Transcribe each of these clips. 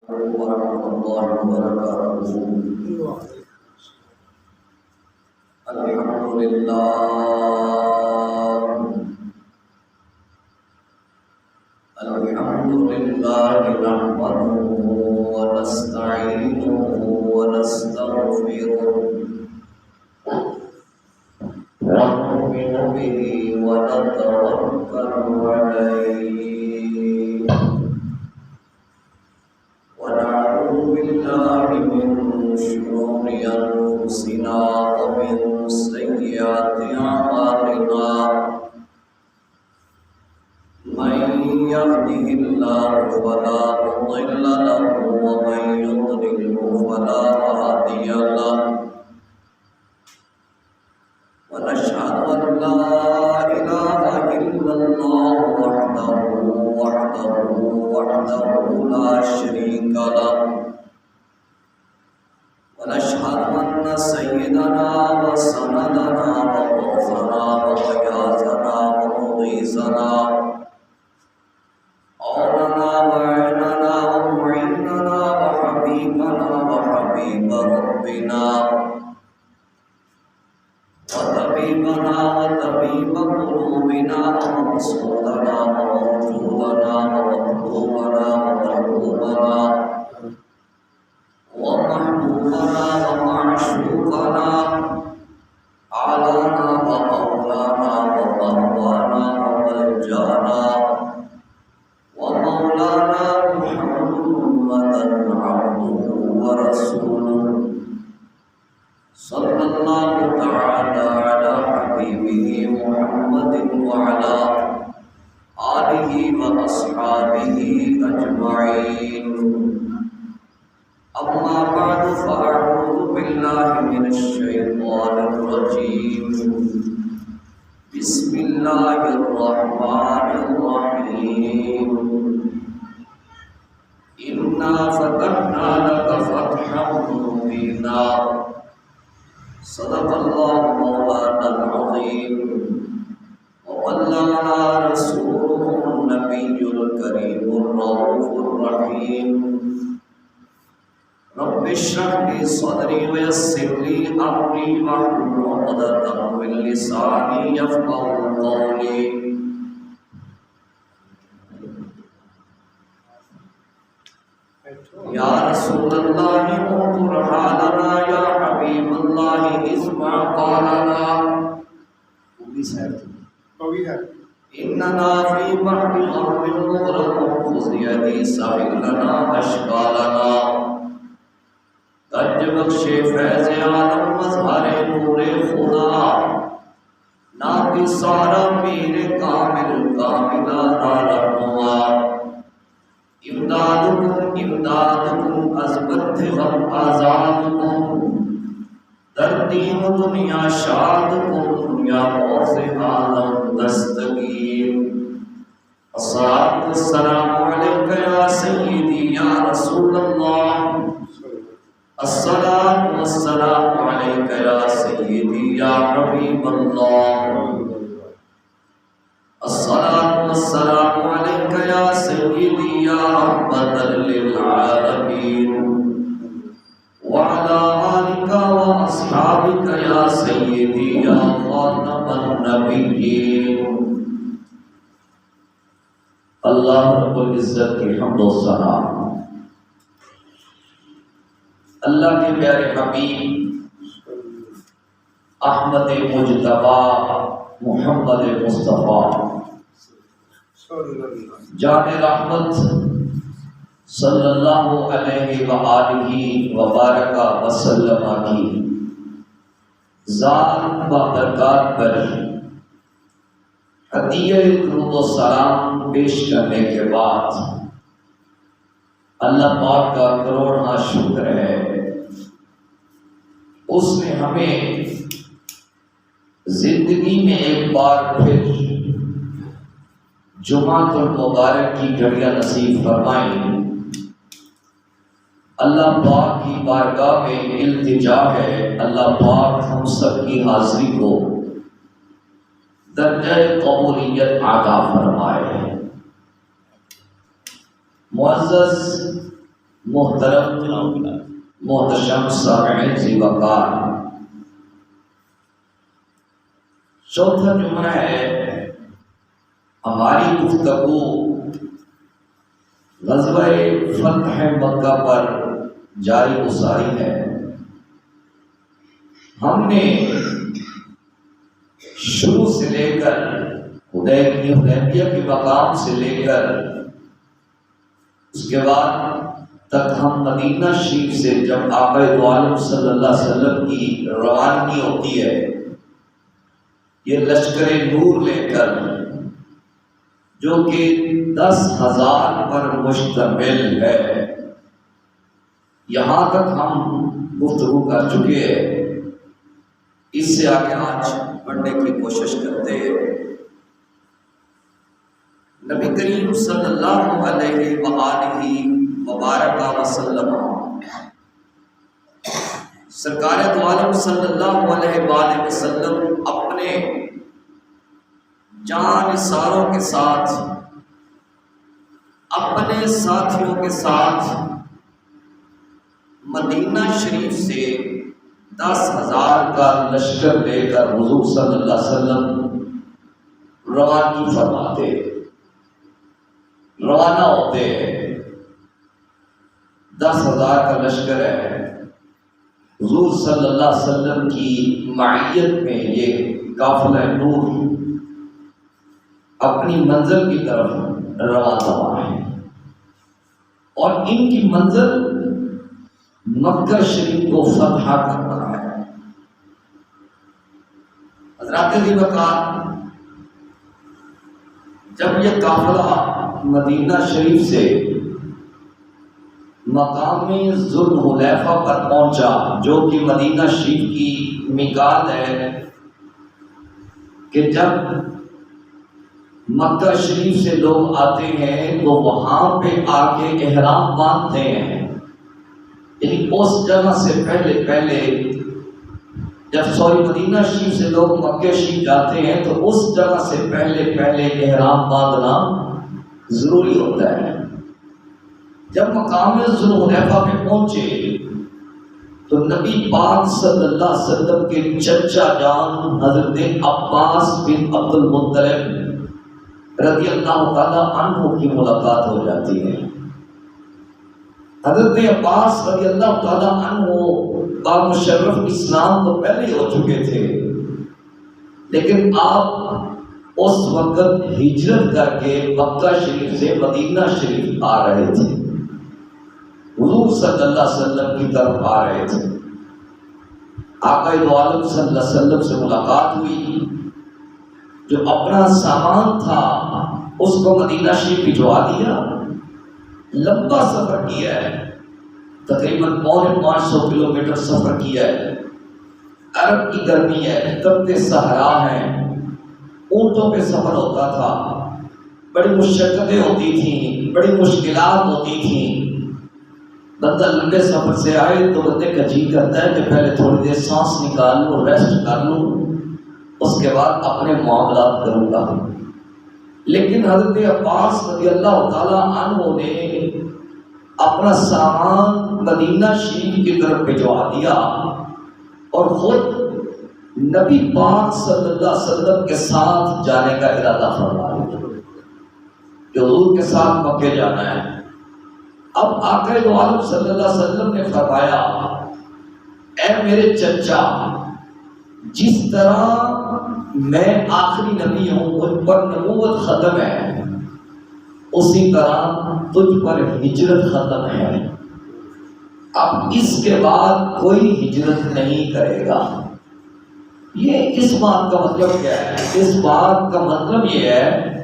ورحمۃ اللہ وبرکاتہ۔ الحمد للہ نحمده ونستعينه ونستغفره ونؤمن به ونتوكل عليه ونعوذ بالله من شرور أنفسنا ومن سيئات أعمالنا من يهده الله فلا مضل له ومن يضلل فلا هادي له ونشهد أن لا إله إلا الله وحده لا شريك له ونشهد أن سيدنا وسندنا وغوثنا وغياثنا ومغيثنا أولنا وعيننا ومعيننا وحبيبنا وحبيب ربنا وطبيبنا وطبيب قلوبنا ومقصودنا وموجودنا ومطلوبنا ومرغوبنا ومحبوبنا ومعشوقنا أعلانا ومولانا ومهوانا وملجانا ومولانا محمدا عبده ورسوله صلى الله تعالى على حبيبه محمد وعلى آله وأصحابه أجمعين أما بعد فأعوذ بالله من الشيطان الرجيم بسم الله الرحمن الرحيم إنا فتحنا لك فتحا مبينا صدق الله مولانا العظيم وبلغنا رسوله النبي الكريم الرؤوف الرحيم رب اشرح لي صدري ويسر لي أمري واحلل عقدة من لساني يفقهوا قولي يا رسول الله انظر حالنا يا حبيب الله اسمع قالنا إننا في بحر أمر مغرق خذ يدي سهل لنا أشكالنا تج بخش فیض عالم مظہر نور خدا ناتی سارا پیر کامل کاملہ رہنما امدادکم از بد غم آزادکم در دین و دنیا شادکم یا غوث عالم دستگیر الصلاة والسلام علیکہ یا سیدی یا رسول اللہ الصلاة والسلام علیکہ یا سیدی یا حبیب اللہ الصلاة والسلام علیکہ یا سیدی یا رحمة للعالمین وعلى آلك وأصحابك يا سيدي يا خاتم النبيين اللہ رب العزت کی حمد و ثنا اللہ کے پیارے حبیب احمد مجتبی محمد مصطفیٰ جان رحمت صلی اللہ علیہ وآلہ وبارک وسلم کی ذات و برکات پر ہدیہ درود و سلام پیش کرنے کے بعد اللہ پاک کا کروڑواں شکر ہے اس نے ہمیں زندگی میں ایک بار پھر جمعۃ المبارک کی گھڑیاں نصیب فرمائی۔ اللہ پاک کی بارگاہ میں التجا ہے اللہ پاک ہم سب کی حاضری کو درجہ قبولیت عطا فرمائے۔ معزز محترم محتشم سامعین ذی وقار، چوتھا جمعہ ہے ہماری گفتگو غزوہ فتح مکہ پر جاری گزاری ہے۔ ہم نے شروع سے لے کر حدیبیہ کے مقام سے لے کر اس کے بعد تک ہم مدینہ شریف سے جب آقا دو عالم صلی اللہ علیہ وسلم کی روانگی ہوتی ہے، یہ لشکر نور لے کر جو کہ 10,000 پر مشتمل ہے، یہاں تک ہم گفتگو کر چکے ہیں۔ اس سے آگے آج بڑھنے کی کوشش کرتے ہیں۔ نبی کریم صلی اللہ علیہ وآلہ وبارک وسلم، سرکار دو عالم صلی اللہ علیہ وآلہ وسلم اپنے جان نثاروں کے ساتھ، اپنے ساتھیوں کے ساتھ مدینہ شریف سے 10,000 کا لشکر لے کر حضور صلی اللہ علیہ وسلم روانگی فرماتے، روانہ ہوتے ہیں۔ 10,000 کا لشکر ہے، حضور صلی اللہ علیہ وسلم کی معیت میں یہ قافلہ نور اپنی منزل کی طرف روانہ ہوا ہے، اور ان کی منزل مکہ شریف کو فتح کرنا ہے۔ حضرات ذی وقار، جب یہ قافلہ مدینہ شریف سے مقام ذوالحلیفہ پر پہنچا، جو کہ مدینہ شریف کی میقات ہے، کہ جب مکہ شریف سے لوگ آتے ہیں تو وہاں پہ آ کے احرام باندھتے ہیں، یعنی اس جگہ سے پہلے جب مدینہ شریف سے لوگ مکہ شریف جاتے ہیں تو اس جگہ سے پہلے احرام باندھنا ضروری ہوتا ہے۔ جب مقام ذوالحلیفہ پہ پہنچے تو نبی پاک صلی اللہ علیہ وسلم کے چچا جان حضرت عباس بن عبد المطلب رضی اللہ تعالی عنہ کی ملاقات ہو جاتی ہے۔ حضرت عباس رضی اللہ تعالی عنہ بامشرف اسلام تو پہلے ہو چکے تھے، لیکن آپ اس وقت ہجرت کر کے مکہ شریف سے مدینہ شریف آ رہے تھے، حضور صلی اللہ علیہ وسلم کی طرف آ رہے تھے۔ آقا دو عالم صلی اللہ علیہ وسلم سے ملاقات ہوئی، جو اپنا سامان تھا اس کو مدینہ شریف بھجوا دیا، لمبا سفر کیا ہے، تقریباً 550 کلومیٹر سفر کیا ہے۔ عرب کی گرمی ہے، تپتے صحرا ہیں، اونٹوں پہ سفر ہوتا تھا، بڑی مشقتیں ہوتی تھیں، بڑی مشکلات ہوتی تھیں۔ بندہ لمبے سفر سے آئے تو بندے کا جی کرتا ہے کہ پہلے تھوڑی دیر سانس نکال لوں، ریسٹ کر لوں، اس کے بعد اپنے معاملات کروں گا۔ لیکن حضرت عباس رضی اللہ تعالی عنہ نے اپنا سامان مدینہ شریف کی طرف بھجوا دیا، اور خود نبی پاک صلی اللہ علیہ وسلم کے ساتھ جانے کا ارادہ فرما لیا کہ حضور کے ساتھ مکے جانا ہے۔ اب آقا دو عالم صلی اللہ علیہ وسلم نے فرمایا، اے میرے چچا، جس طرح میں آخری نبی ہوں، ان پر نبوت ختم ہے، اسی طرح تجھ پر ہجرت ختم ہے۔ اب اس کے بعد کوئی ہجرت نہیں کرے گا۔ یہ اس بات کا مطلب کیا ہے؟ اس بات کا مطلب یہ ہے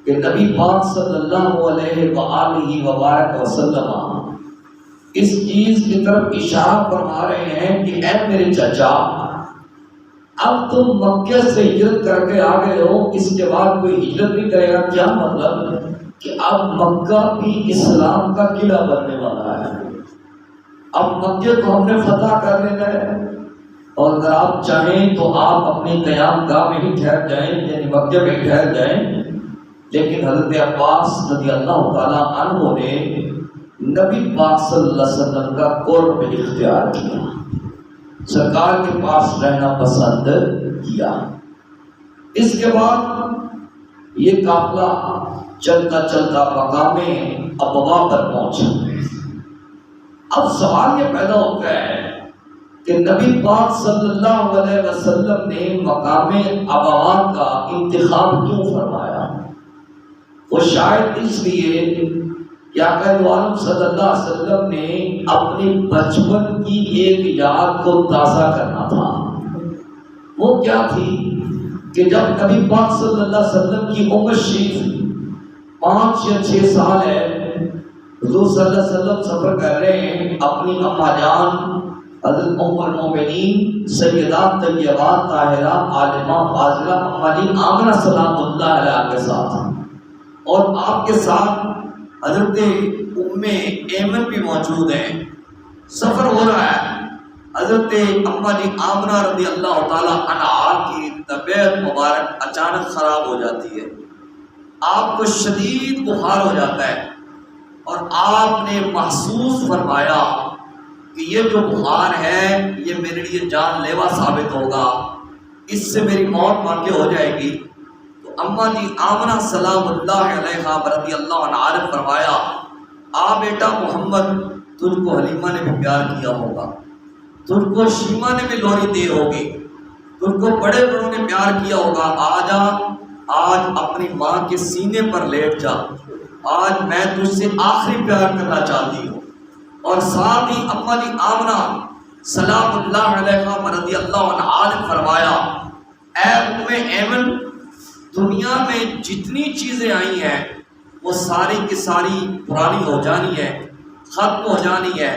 کہ نبی پاک صلی اللہ علیہ وآلہ وبارک وسلم اس چیز کی طرف اشارہ فرما رہے ہیں کہ اے میرے چچا، اب تم مکہ سے ہجرت کر کے آ گئے ہو، اس کے بعد کوئی ہجرت نہیں کرے گا۔ کیا مطلب؟ کہ اب مکہ بھی اسلام کا قلعہ بننے والا ہے، اب مکے کو ہم نے فتح کر لینا ہے، اور اگر آپ چاہیں تو آپ اپنی قیام گاہ میں ہی ٹھہر جائیں، یعنی مکے میں ٹھہر جائیں۔ لیکن حضرت عباس رضی اللہ تعالیٰ عنہ نے نبی پاک صلی اللہ علیہ وسلم کا قرب اختیار کیا، سرکار کے پاس رہنا پسند کیا۔ اس کے بعد یہ قافلہ چلتا چلتا مقام ابوا پر پہنچا۔ اب سوال یہ پیدا ہوتا ہے کہ نبی پاک صلی اللہ علیہ وسلم نے مقام ابوا کا انتخاب کیوں فرمایا؟ وہ شاید اس لیے کہ آقا دو عالم صلی اللہ علیہ وسلم نے اپنے بچپن کی ایک یاد کو تازہ کرنا تھا۔ وہ کیا تھی کہ جب نبی پاک صلی اللہ علیہ وسلم کی عمر شریف 5 یا 6 سال ہے، حضور صلی اللہ علیہ وسلم سفر کر رہے ہیں، اپنی اماں جان حضرت ام المومنین سیدہ طیبہ طاہرہ عالمہ فاضلہ اماں جی آمنہ سلام اللہ علیہ کے ساتھ، اور آپ کے ساتھ حضرت ام ایمن بھی موجود ہیں۔ سفر ہو رہا ہے، حضرت اماں جی آمنہ رضی اللہ تعالی عنہا کی طبیعت مبارک اچانک خراب ہو جاتی ہے، آپ کو شدید بخار ہو جاتا ہے، اور آپ نے محسوس فرمایا کہ یہ جو بخار ہے یہ میرے لیے جان لیوا ثابت ہوگا، اس سے میری موت واقع ہو جائے گی۔ تو اماں جی آمنہ سلام اللہ علیہا رضی اللہ عنہا نے فرمایا، بیٹا محمد، تجھ کو حلیمہ نے بھی پیار کیا ہوگا، تجھ کو شیمہ نے بھی لوری دی ہوگی، تجھ کو بڑے بڑوں نے پیار کیا ہوگا، آج اپنی ماں کے سینے پر لیٹ جا، آج میں تجھ سے آخری پیار کرنا چاہتی ہوں۔ اور ساتھ ہی اماں جی آمنہ سلام اللہ علیہ رضی اللہ عنہا نے فرمایا، اے ام ایمن، دنیا میں جتنی چیزیں آئی ہیں وہ ساری کی ساری پرانی ہو جانی ہے، ختم ہو جانی ہے،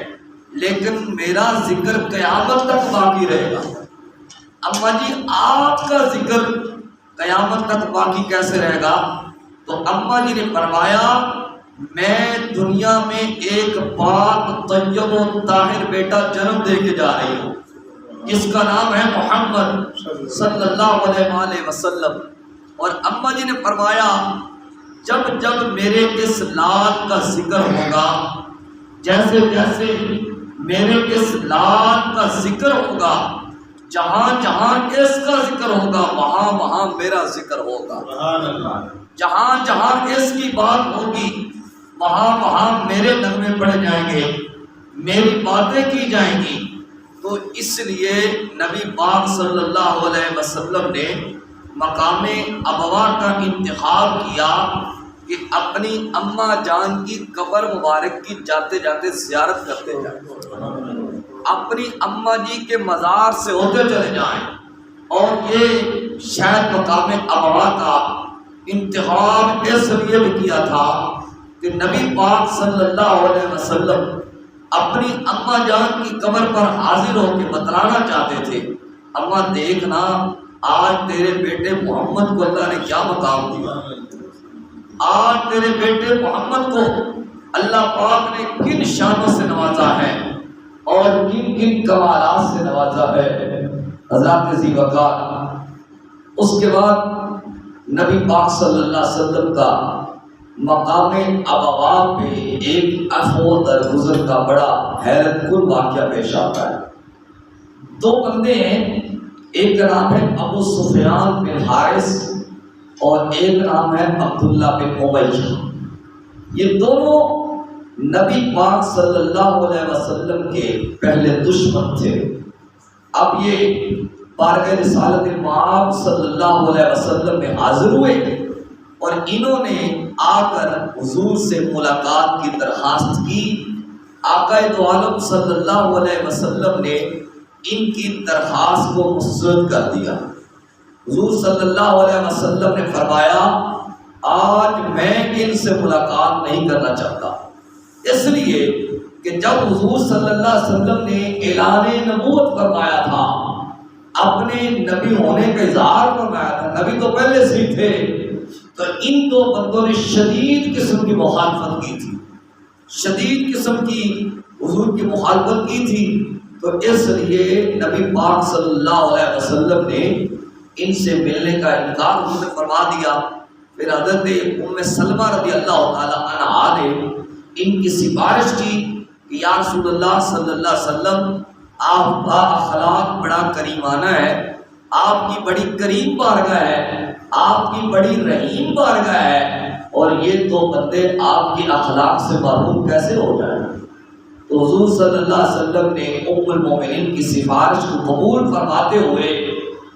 لیکن میرا ذکر قیامت تک باقی رہے گا۔ اماں جی آپ کا ذکر قیامت تک باقی کیسے رہے گا؟ تو اماں جی نے فرمایا، میں دنیا میں ایک پاک طیب و طاہر بیٹا جنم دے کے جا رہی ہوں، جس کا نام ہے محمد صلی اللہ علیہ وسلم۔ اور اماں جی نے فرمایا، جب جب میرے اس لال کا ذکر ہوگا، جیسے جیسے میرے اس لال کا ذکر ہوگا، جہاں جہاں اس کا ذکر ہوگا وہاں وہاں میرا ذکر ہوگا، جہاں جہاں اس کی بات ہوگی وہاں وہاں میرے نغمے پڑے جائیں گے، میری باتیں کی جائیں گی۔ تو اس لیے نبی پاک صلی اللہ علیہ وسلم نے مقام ابوا کا انتخاب کیا کہ اپنی اماں جان کی قبر مبارک کی جاتے جاتے زیارت کرتے جائیں، اپنی اماں جی کے مزار سے ہوتے چلے جائیں۔ اور یہ شاید مقام ابوا کا انتخاب اس لیے بھی کیا تھا کہ نبی پاک صلی اللہ علیہ وسلم اپنی اماں جان کی قبر پر حاضر ہو کے بتلانا چاہتے تھے، اماں دیکھنا آج تیرے بیٹے محمد کو اللہ نے کیا مقام دیا، آج تیرے بیٹے محمد کو اللہ پاک نے کن شانوں سے نوازا ہے اور کن کن کمالات سے نوازا ہے۔ حضرات ذی وقار، اس کے بعد نبی پاک صلی اللہ علیہ وسلم کا مقام ابوا پہ ایک افو درگزر کا بڑا حیرت کن واقعہ پیش آتا ہے۔ 2 بندے ہیں، ایک کا نام ہے ابو سفیان بن حارث اور ایک نام ہے عبداللہ بن امیہ۔ یہ دونوں نبی پاک صلی اللہ علیہ وسلم کے پہلے دشمن تھے۔ اب یہ بارگاہ رسالت مآب صلی اللہ علیہ وسلم میں حاضر ہوئے اور انہوں نے آ کر حضور سے ملاقات کی درخواست کی۔ آقا دو عالم صلی اللہ علیہ وسلم نے ان کی درخواست کو مسترد کر دیا۔ حضور صلی اللہ علیہ وسلم نے فرمایا، آج میں ان سے ملاقات نہیں کرنا چاہتا، اس لیے کہ جب حضور صلی اللہ علیہ وسلم نے اعلان نبوت فرمایا تھا، اپنے نبی ہونے کا اظہار فرمایا تھا، نبی تو پہلے سے ہی تھے، تو ان 2 بندوں نے شدید قسم کی مخالفت کی تھی، شدید قسم کی حضور کی مخالفت کی تھی۔ تو اس لیے نبی پاک صلی اللہ علیہ وسلم نے ان سے ملنے کا انکار حضور نے فرما دیا۔ پھر حضرت ام سلمہ رضی اللہ تعالی عنہا نے ان کی سفارش کی کہ یا رسول اللہ صلی اللہ علیہ وسلم آپ کا اخلاق بڑا کریمانہ ہے، آپ کی بڑی کریم بارگاہ ہے، آپ کی بڑی رحیم بارگاہ ہے، اور یہ تو بندے آپ کی اخلاق سے محروم کیسے ہو جائیں؟ تو حضور صلی اللہ علیہ وسلم نے ام المومنین کی سفارش کو قبول فرماتے ہوئے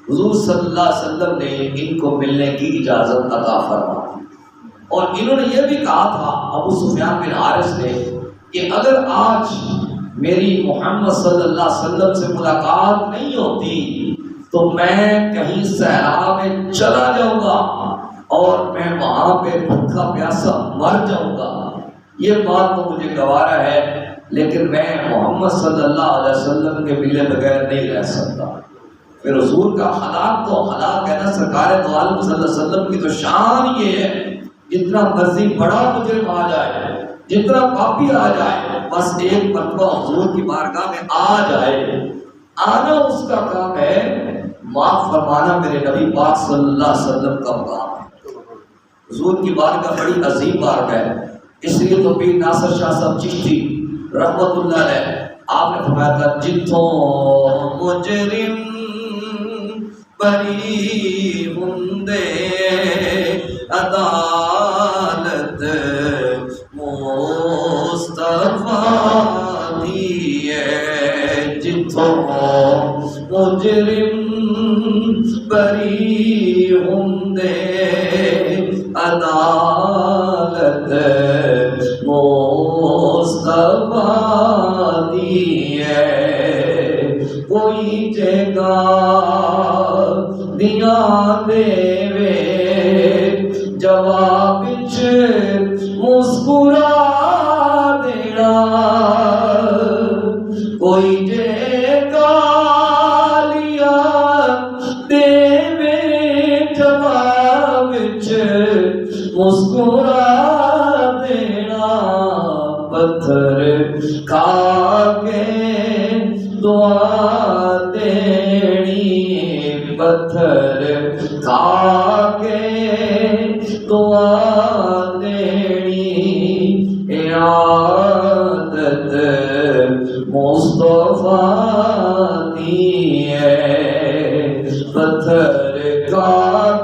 حضور صلی اللہ علیہ وسلم نے ان کو ملنے کی اجازت عطا فرمائی، اور انہوں نے یہ بھی کہا تھا ابو سفیان بن حارث نے کہ اگر آج میری محمد صلی اللہ علیہ وسلم سے ملاقات نہیں ہوتی تو میں کہیں صحرا میں چلا جاؤں گا اور میں وہاں پہ بھوکا پیاسا مر جاؤں گا، یہ بات تو مجھے گوارا ہے، لیکن میں محمد صلی اللہ علیہ وسلم کے ملے بغیر نہیں رہ سکتا۔ پھر حضور کا اخلاق تو اخلاق ہے نا، سرکار دو عالم صلی اللہ علیہ وسلم کی تو شان یہ ہے، جتنا مرضی بڑا مجرم آ جائے، جتنا پاپی آ جائے، بس ایک مرتبہ حضور کی بارگاہ میں آ جائے، آنا اس کا کام ہے، معاف فرمانا میرے نبی پاک صلی اللہ علیہ وسلم کا کام ہے۔ حضور کی بارگاہ بڑی عظیم بارگاہ ہے، اس لیے تو پیر ناصر شاہ صاحب چشتی رحمت اللہ علیہ آپ نے فرمایا تھا جتوں مجرم بری ہندے عدالت مصطفیٰ دیے، جتوں مجرم بری ہندے عدالت مصطفیٰ دیے، کوئی جگہ دیا دے جواب وچ مسکرا دینا، کوئی جگہ لیا دے جواب وچ مسکرا دینا، پتھر کھا کے دعا دینی، پتھر کھا کے دعا دینی، عادت مصطفیٰ دی ہے، پتھر کھا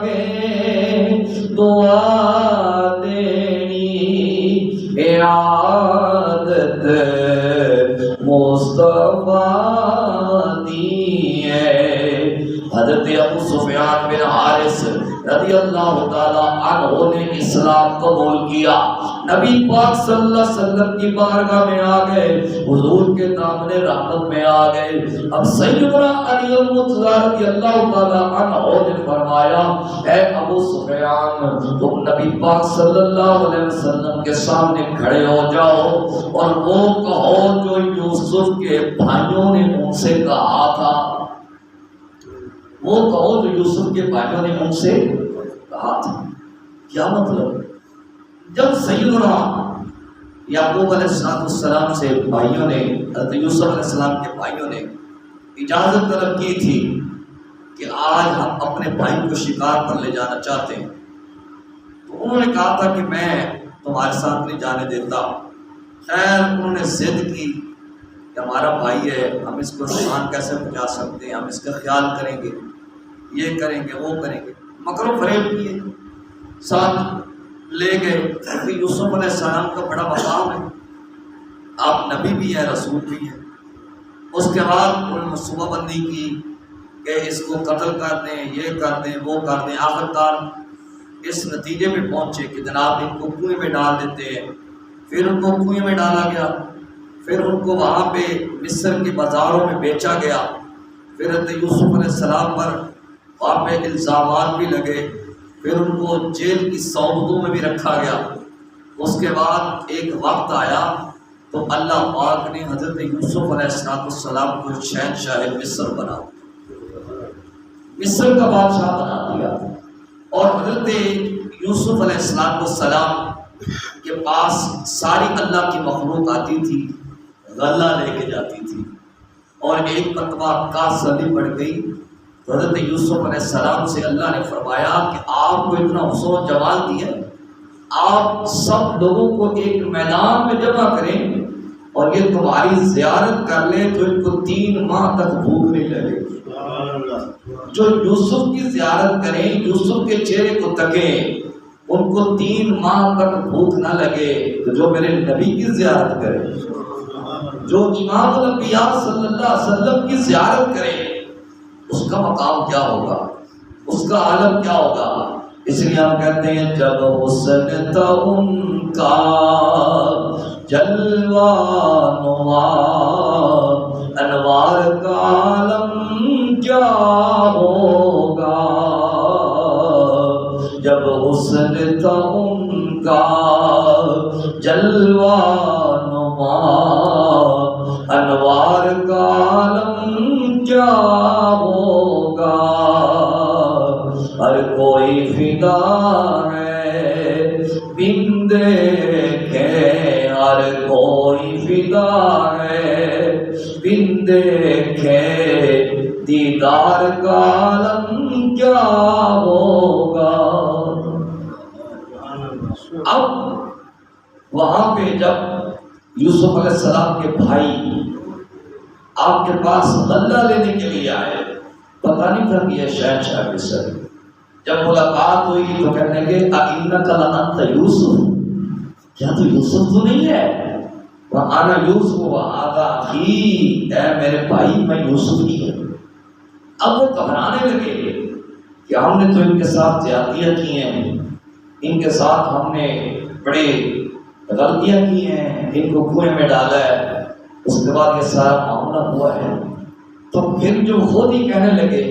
کے دعا دینی، عادت مصطفیٰ دی ہے۔ حضرت ابو سفیان بن حارث رضی اللہ تعالیٰ عنہ نے اسلام قبول کیا، نبی پاک صلی اللہ علیہ وسلم کی بارگاہ میں آ گئے، حضور کے دامن رحمت میں آ گئے۔ اب سیدنا علی المرتضیٰ رضی اللہ تعالیٰ عنہ نے فرمایا اے ابو سفیان تم نبی پاک صلی اللہ علیہ وسلم کے سامنے کھڑے ہو جاؤ اور وہ کہو جو یوسف کے بھائیوں نے ان سے کہا تھا، وہ کہو جو یوسف کے بھائیوں نے ان سے کہا تھا۔ کیا مطلب؟ جب سیدنا یعقوب علیہ السلام سے بھائیوں نے، حضرت یوسف علیہ السلام کے بھائیوں نے اجازت طلب کی تھی کہ آج ہم اپنے بھائی کو شکار پر لے جانا چاہتے ہیں، تو انہوں نے کہا تھا کہ میں تمہارے ساتھ نہیں جانے دیتا۔ خیر انہوں نے ضد کی کہ ہمارا بھائی ہے، ہم اس کو نقصان کیسے پہنچا سکتے ہیں، ہم اس کا خیال کریں گے، یہ کریں گے، وہ کریں گے، مکر و فریب کیے، ساتھ لے گئے۔ کیونکہ یوسف علیہ السلام کا بڑا مقام ہے، آپ نبی بھی ہیں، رسول بھی ہیں۔ اس کے بعد انہوں نے صوبہ بندی کی کہ اس کو قتل کر دیں، یہ کر دیں، وہ کر دیں۔ آخرکار اس نتیجے میں پہنچے کہ جناب ان کو کنویں میں ڈال دیتے ہیں۔ پھر ان کو کنویں میں ڈالا گیا، پھر ان کو وہاں پہ مصر کے بازاروں میں بیچا گیا۔ پھر حضرت یوسف علیہ السلام پر وہاں پہ الزامات بھی لگے، پھر ان کو جیل کی صوبتوں میں بھی رکھا گیا۔ اس کے بعد ایک وقت آیا تو اللہ پاک نے حضرت یوسف علیہ السلام کو شہنشاہ مصر بنا، مصر کا بادشاہ بنا دیا، اور حضرت یوسف علیہ السلام کے پاس ساری اللہ کی مخلوق آتی تھی، غلہ لے کے جاتی تھی، اور ایک مرتبہ کاسلی پڑ گئی تو حضرت یوسف علیہ السلام سے اللہ نے فرمایا کہ آپ کو اتنا حسن و جمال دیا، آپ سب لوگوں کو ایک میدان میں جمع کریں اور یہ تمہاری زیارت کر لیں تو ان کو 3 ماہ تک بھوک نہیں لگے گی۔ جو یوسف کی زیارت کریں، یوسف کے چہرے کو تکیں، ان کو 3 ماہ تک بھوک نہ لگے۔ تو جو میرے نبی کی زیارت کرے، جو امام الانبیاء صلی اللہ علیہ وسلم کی زیارت کرے، اس کا مقام کیا ہوگا، اس کا عالم کیا ہوگا۔ اس لیے ہم کہتے ہیں جب حسن تھا ان کا جلوہ نما، انوار کا عالم کیا ہوگا۔ جب حسن تھا ان کا جلوہ نما، انوار کا عالم کیا ہوگا۔ ہر کوئی فدا ہے بن دیکھے، ہر کوئی فدا ہے بن دیکھے، دیدار کا عالم کیا ہوگا۔ اب وہاں پہ جب یوسف علیہ السلام کے بھائی آپ کے پاس غلہ لینے کے لیے آئے، پتہ نہیں تھا کہ یہ شہنشاہ مصر۔ جب ملاقات ہوئی تو کہنے لگے اِنَّکَ لَأَنْتَ یوسف، کیا تو یوسف تو نہیں ہے؟ وَأَنَا یوسف وَهَذَا أَخِی، اے میرے بھائی میں یوسف ہی ہوں۔ اب وہ گھبرانے لگے کہ ہم نے تو ان کے ساتھ زیادتیاں کی ہیں، ان کے ساتھ ہم نے بڑے غلطیاں کی ہیں، ان کو کنویں میں ڈالا ہے، اس کے بعد یہ سارا معاملہ ہوا ہے۔ تو پھر جو خود ہی کہنے لگے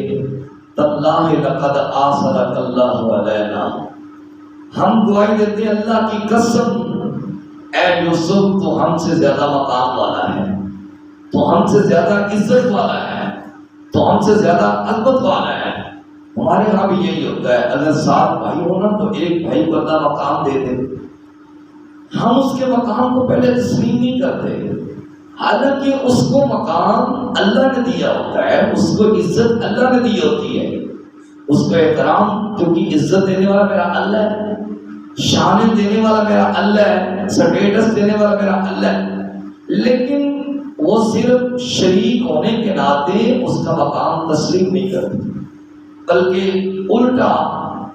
تاللہ لقد آثرک اللہ علینا، ہم گواہی دیتے ہیں اللہ کی قسم، اے یوسف تو ہم سے زیادہ مقام والا ہے، تو ہم سے زیادہ عزت والا ہے، تو ہم سے زیادہ عظمت والا ہے۔ ہمارے ہاں بھی یہی ہوتا ہے، اگر 7 بھائی ہونا تو ایک بھائی کو اللہ مقام دے دے، ہم اس کے مقام کو پہلے تسلیم نہیں کرتے، حالانکہ اس کو مقام اللہ نے دیا ہوتا ہے، اس کو عزت اللہ نے دی ہوتی ہے، اس کو احترام، کیونکہ عزت دینے والا میرا اللہ ہے، شان دینے والا میرا اللہ ہے، سٹیٹس دینے والا میرا اللہ ہے، لیکن وہ صرف شریک ہونے کے ناطے اس کا مقام تسلیم نہیں کرتے، بلکہ الٹا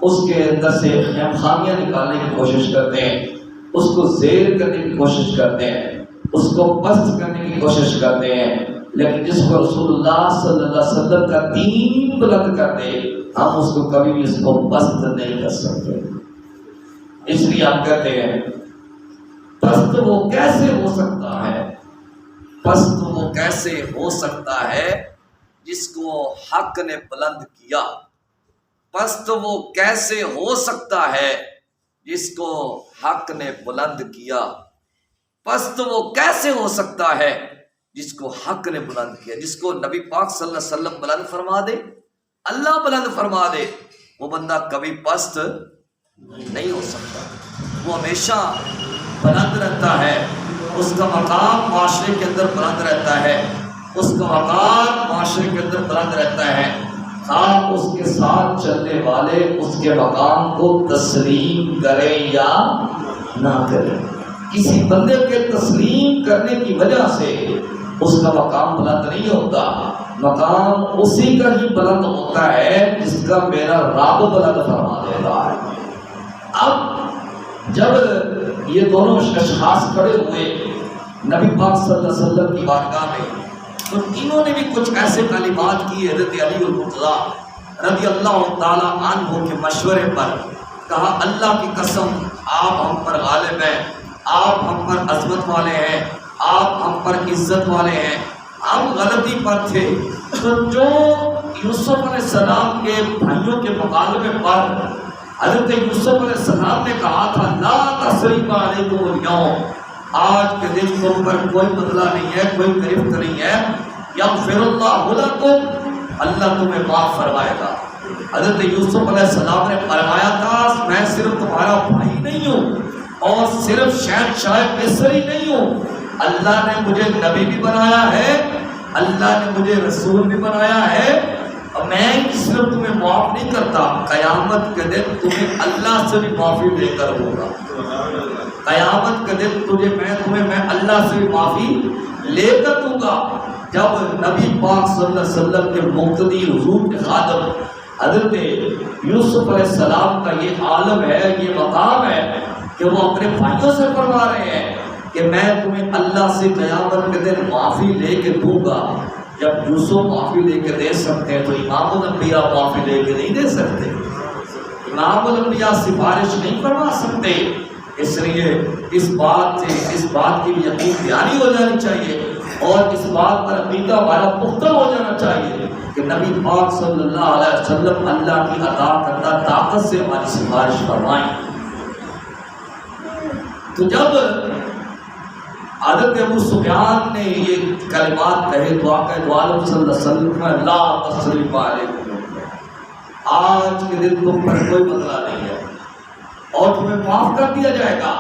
اس کے اندر سے خامیاں نکالنے کی کوشش کرتے ہیں، اس کو زیر کرنے کی کوشش کرتے ہیں، اس کو پست کرنے کی کوشش کرتے ہیں۔ لیکن جس کو رسول اللہ صلی اللہ علیہ وسلم کا دین بلند کر دے، ہم اس کو کبھی بھی اس کو پست نہیں کر سکتے۔ اس لیے ہم کہتے ہیں پست وہ کیسے ہو سکتا ہے، پست وہ کیسے ہو سکتا ہے جس کو حق نے بلند کیا، پست وہ کیسے ہو سکتا ہے جس کو حق نے بلند کیا، پست وہ کیسے ہو سکتا ہے جس کو حق نے بلند کیا، جس کو نبی پاک صلی اللہ علیہ وسلم بلند فرما دے، اللہ بلند فرما دے، وہ بندہ کبھی پست نہیں ہو سکتا، وہ ہمیشہ بلند رہتا ہے، اس کا مقام معاشرے کے اندر بلند رہتا ہے، اس کا وقار معاشرے کے اندر بلند رہتا ہے، آپ اس کے ساتھ چلنے والے اس کے مقام کو تسلیم کریں یا نہ کریں۔ کسی بندے کے تسلیم کرنے کی وجہ سے اس کا مقام بلند نہیں ہوتا، مقام اسی کا ہی بلند ہوتا ہے جس کا میرا رب بلند فرما دیتا ہے۔ اب جب یہ دونوں اشخاص کھڑے ہوئے نبی پاک صلی اللہ علیہ وسلم کی بارگاہ میں، تو انہوں نے بھی کچھ ایسے کلمات کی حضرت علی المرتضیٰ رضی اللہ تعالیٰ عنہ کے مشورے پر، کہا اللہ کی قسم آپ ہم پر غالب ہیں، آپ ہم پر عظمت والے ہیں، آپ ہم پر عزت والے ہیں، ہم غلطی پر تھے، تو جو یوسف علیہ السلام کے بھائیوں کے مقابلے پر حضرت یوسف علیہ السلام نے کہا تھا لا تثریب علیکم اليوم، آج کے دن تم پر کوئی بدلہ نہیں ہے، کوئی گرفت نہیں ہے، یغفر اللہ لکم، اللہ تمہیں معاف فرمائے گا۔ حضرت یوسف علیہ السلام نے فرمایا تھا میں صرف تمہارا بھائی نہیں ہوں اور صرف شہنشاہ مصر ہی نہیں ہوں، اللہ نے مجھے نبی بھی بنایا ہے، اللہ نے مجھے رسول بھی بنایا ہے، اور میں صرف تمہیں معاف نہیں کرتا، قیامت کے دن تمہیں اللہ سے بھی معافی لے کر ہوگا۔ قیامت کے دن میں اللہ سے بھی معافی لے کر دوں گا۔ جب نبی پاک صلی اللہ علیہ وسلم کے مقتدی حضور کے خادم حضرت یوسف علیہ السلام کا یہ عالم ہے، یہ مقام ہے کہ وہ اپنے بھائیوں سے فرما رہے ہیں کہ میں تمہیں اللہ سے قیامت کے دن معافی لے کے دوں گا۔ جب یوسف معافی لے کے دے سکتے ہیں تو امام الانبیاء معافی لے کے نہیں دے سکتے، امام الانبیاء سفارش نہیں فرما سکتے۔ اس لیے اس بات کی بھی یقین دہانی ہو جانی چاہیے اور اس بات پر عقیدہ ہمارا پختہ ہو جانا چاہیے کہ نبی پاک صلی اللہ علیہ وسلم اللہ کی عطا کردہ طاقت سے ہماری سفارش فرمائیں۔ تو جب حضرت ابو سفیان نے یہ کلمات کہے تو آقا دو عالم صلی اللہ علیہ وسلم میں لا تسریب علیکم، آج کے دن تم پر کوئی بدلہ نہیں ہے اور تمہیں معاف کر دیا جائے گا۔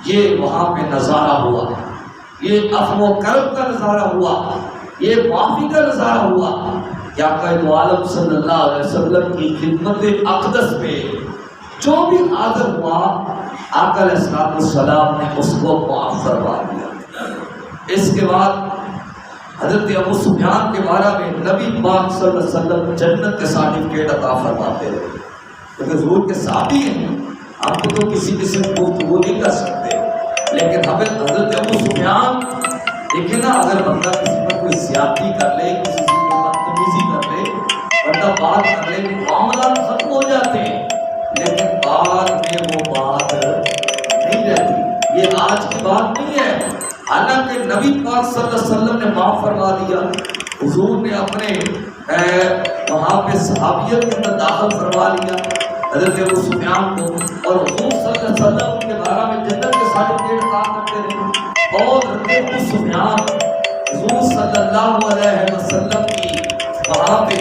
یہ وہاں پہ نظارہ ہوا، یہ عفو و کرم کا نظارہ ہوا، یہ معافی کا نظارہ ہوا کہ آقا دو عالم صلی اللہ علیہ وسلم کی خدمت اقدس میں جو بھی حاضر ہوا آقا علیہ السلام نے اس کو معاف کروا دیا۔ اس کے بعد حضرت ابو سفیان کے بارے میں نبی پاک صلی اللہ علیہ وسلم جنت کے سرٹیفکیٹ عطا فرماتے رہے، کیونکہ حضور کے صحابی ہیں، ہم تو کسی قسم کی گفتگو نہیں کر سکتے، لیکن ہمیں حضرت ابو سفیان دیکھیں نا، اگر بندہ کسی پر کوئی زیادتی کر لے، کسی سے کوئی بدتمیزی کر لے، بندہ بات کر لے، معاملات ختم ہو جاتے ہیں، لیکن بعد میں وہ بات نہیں رہتی۔ یہ آج کی بات نہیں ہے، حالانکہ نبی پاک صلی اللہ علیہ وسلم نے معاف فرما دیا۔ حضور نے اپنے وہاں پہ صحابیت کے اندر داخل فرما لیا حضرت ابو سفیان کو، اور حضور صلی اللہ علیہ وسلم ان کے بارے میں جنت کے سرٹیفکیٹ عطا کرتے رہے، اور حضرت ابو سفیان حضور صلی اللہ علیہ وسلم کی وہاں پہ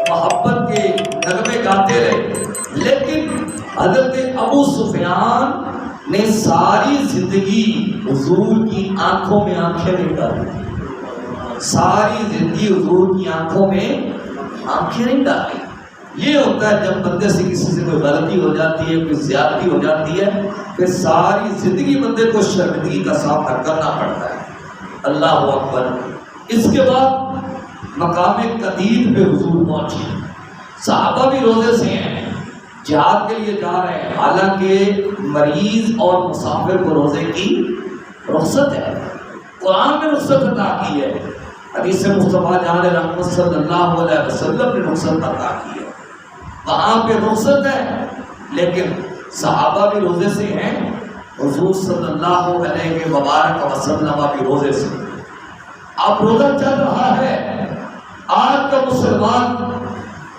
محبت کے نغمے گاتے رہے۔ لیکن حضرت ابو سفیان نے ساری زندگی حضور کی آنکھوں میں آنکھیں نہیں ڈالی، ساری زندگی حضور کی آنکھوں میں آنکھیں نہیں ڈالی۔ یہ ہوتا ہے جب بندے سے کسی سے کوئی غلطی ہو جاتی ہے، کوئی زیادتی ہو جاتی ہے، پھر ساری زندگی بندے کو شرمندگی کا سامنا کرنا پڑتا ہے۔ اللہ اکبر۔ اس کے بعد مقام قدیر پہ حضور پہنچے، صحابہ بھی روزے سے ہیں، جہاد کے لیے جا رہے ہیں، حالانکہ مریض اور مسافر کو روزے کی رخصت ہے، قرآن میں رخصت عطا کی ہے، حدیث مصطفیٰ جان رحمت صلی اللہ علیہ وسلم نے رخصت عطا کی ہے، وہاں پہ رخصت ہے، لیکن صحابہ بھی روزے سے ہیں، حضور صلی اللہ علیہ وبارک وسلم بھی روزے سے۔ اب روزہ چل رہا ہے، آج کا مسلمان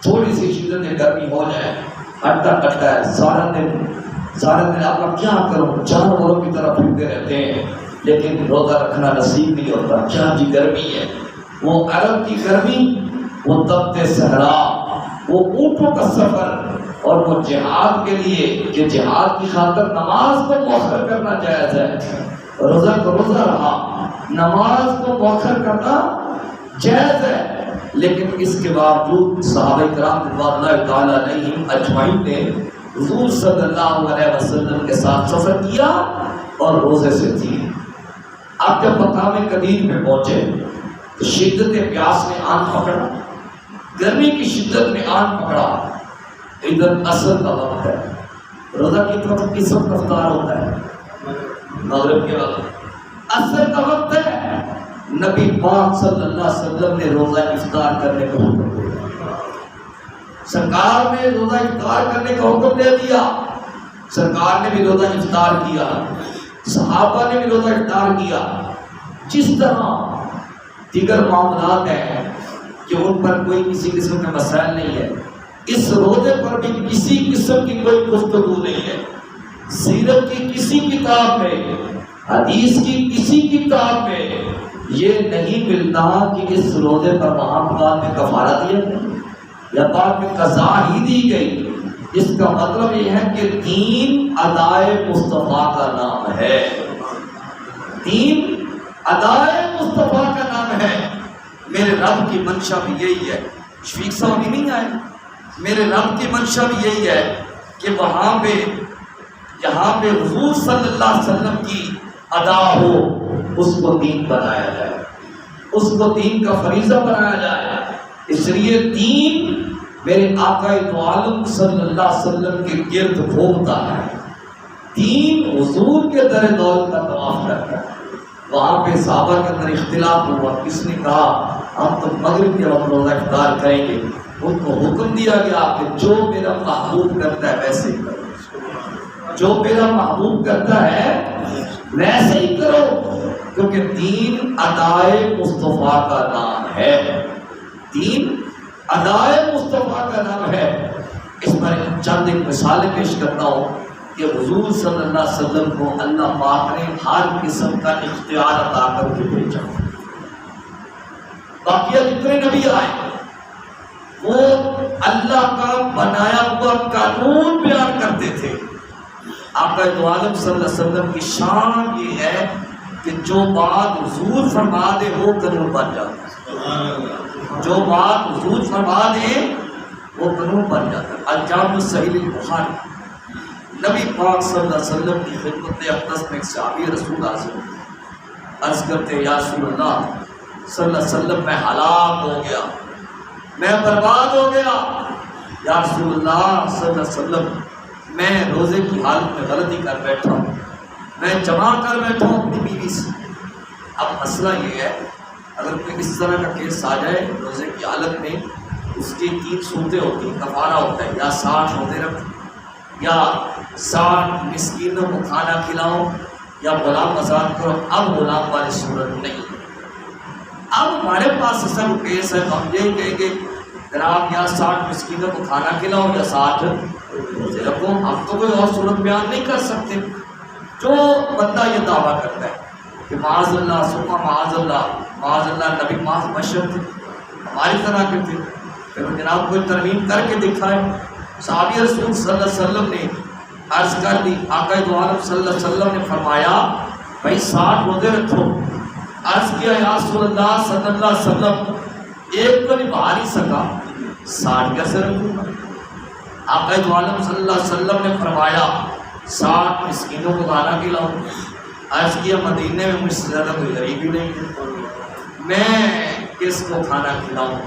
تھوڑی سی شدت گرمی ہو جائے ہٹتا کٹتا ہے، سارا دن آپ کا کیا کروں، جانوروں کی طرح پھرتے رہتے ہیں، لیکن روزہ رکھنا نصیب نہیں ہوتا۔ کیا جی گرمی ہے، وہ عرب کی گرمی، وہ تپتے صحرا، وہ اونٹوں کا سفر، اور وہ جہاد کے لیے کہ جہاد کی خاطر نماز کو مؤخر کرنا جائز ہے، روزہ کو روزہ رہا، نماز کو مؤخر کرنا جائز ہے، لیکن اس کے باوجود صحابہ کرام رضوان اللہ تعالیٰ علیہم اجمعین نے حضور صلی اللہ علیہ وسلم کے ساتھ سفر کیا اور روزے سے تھی۔ اب جب مقام قدیر میں پہنچے تو شدت پیاس نے آن پکڑا، گرمی کی شدت نے آن پکڑا، ادھر عصر کا وقت ہے، روزہ کی وقت کس وقت افطار ہوتا ہے؟ مغرب کے وقت، عصر کا وقت ہے، نبی پاک صلی اللہ علیہ وسلم نے روزہ افطار کرنے کا حکم دیا، سرکار نے روزہ افطار کرنے کا حکم دے دیا، سرکار نے بھی روزہ افطار کیا، صحابہ نے بھی روزہ افطار کیا۔ جس طرح دیگر معاملات ہیں کہ ان پر کوئی کسی قسم کا مسائل نہیں ہے، اس روزے پر بھی کسی قسم کی کوئی گفتگو نہیں ہے، سیرت کی کسی کتاب میں، حدیث کی کسی کتاب میں یہ نہیں ملتا کہ اس روزے پر وہاں بعد میں کفارہ دیا گیا یا بعد میں قضا ہی دی گئی۔ اس کا مطلب یہ ہے کہ دین ادائے مصطفیٰ کا نام ہے، دین ادائے مصطفیٰ کا نام ہے۔ میرے رب کی منشا بھی یہی ہے، شفیق صاحب بھی نہیں آئے. میرے رب کی منشا بھی یہی ہے کہ وہاں پہ جہاں پہ حضور صلی اللہ علیہ وسلم کی ادا ہو اس کو دین بنایا جائے, اس کو دین کا فریضہ بنایا جائے. اس لیے دین میرے آقا دو عالم صلی اللہ علیہ وسلم کے گرد گھومتا ہے. دین حضور کے در دولت کا طواف کرتا ہے. وہاں پہ صحابہ کے اندر اختلاف ہوا, کس نے کہا ہم تو مغرب کے وقت روزہ افطار کریں گے. ان کو حکم دیا گیا کہ جو میرا محبوب کرتا ہے ویسے ہی کرو, جو میرا محبوب کرتا ہے ویسے ہی کرو, کیونکہ دین ادائے مصطفیٰ کا نام ہے. دین ادائے مصطفیٰ کا نام ہے. اس پر چند ایک مثالیں پیش کرتا ہوں کہ حضور صلی اللہ علیہ وسلم کو اللہ پاک نے ہر قسم کا اختیار عطا کر کے بھیجا. باقی جتنے نبی آئے وہ اللہ کا بنایا ہوا قانون بیان کرتے تھے. آقا دو عالم صلی اللہ علیہ وسلم کی شان یہ ہے کہ جو بات حضور فرما دے وہ قانون بن جاتا ہے. جو بات حضور فرما دے وہ قانون بن جاتا ہے. الجامع الصحیح البخاری, نبی پاک صلی اللہ علیہ وسلم کی خدمت اقدس میں ایک صحابی رسول حاضر عرض کرتے یا رسول اللہ صلی اللہ علیہ وسلم میں ہلاک ہو گیا, میں برباد ہو گیا. یا رسول اللہ صلی اللہ علیہ وسلم میں روزے کی حالت میں غلطی کر بیٹھا ہوں, میں جمع کر بیٹھا ہوں اپنی بیوی سے. اب مسئلہ یہ ہے اگر کوئی اس طرح کا کیس آ جائے روزے کی حالت میں, اس کی 3 صورتیں ہوتی ہیں. کفارہ ہوتا ہے یا 60 روزے رکھو, یا 60 مسکینوں کو کھانا کھلاؤ, یا غلام آزاد کرو. اب غلام والی صورت نہیں. اب ہمارے پاس سب کیس ہے, ہم یہ کہیں گے جناب یا 60 مسکینوں کو کھانا کھلاؤ یا 60 روزے رکھو. ہم تو کوئی اور صورت بیان نہیں کر سکتے. جو بندہ یہ دعویٰ کرتا ہے کہ معاذ اللہ سبحان معاذ اللہ نبی معاذ بشر تھے, ہماری طرح کے تھے, پھر جناب کوئی ترمیم کر کے دکھائے. صحابی رسول صلی اللہ علیہ وسلم نے عرض کر دی, آقا دو عالم صلی اللہ علیہ وسلم نے فرمایا بھائی 60 روزے رکھو. عرض کیا یا رسول اللہ صلی اللہ علیہ وسلم ایک تو نہیں بہا نہیں سکا, 60 کیسے رکھوں گا. آقا دو عالم صلی اللہ علیہ وسلم نے فرمایا 60 مسکینوں کو کھانا کھلاؤ. عرض کیا مدینے میں مجھ سے زیادہ کوئی غریب ہی نہیں ہے, میں کس کو کھانا کھلاؤں.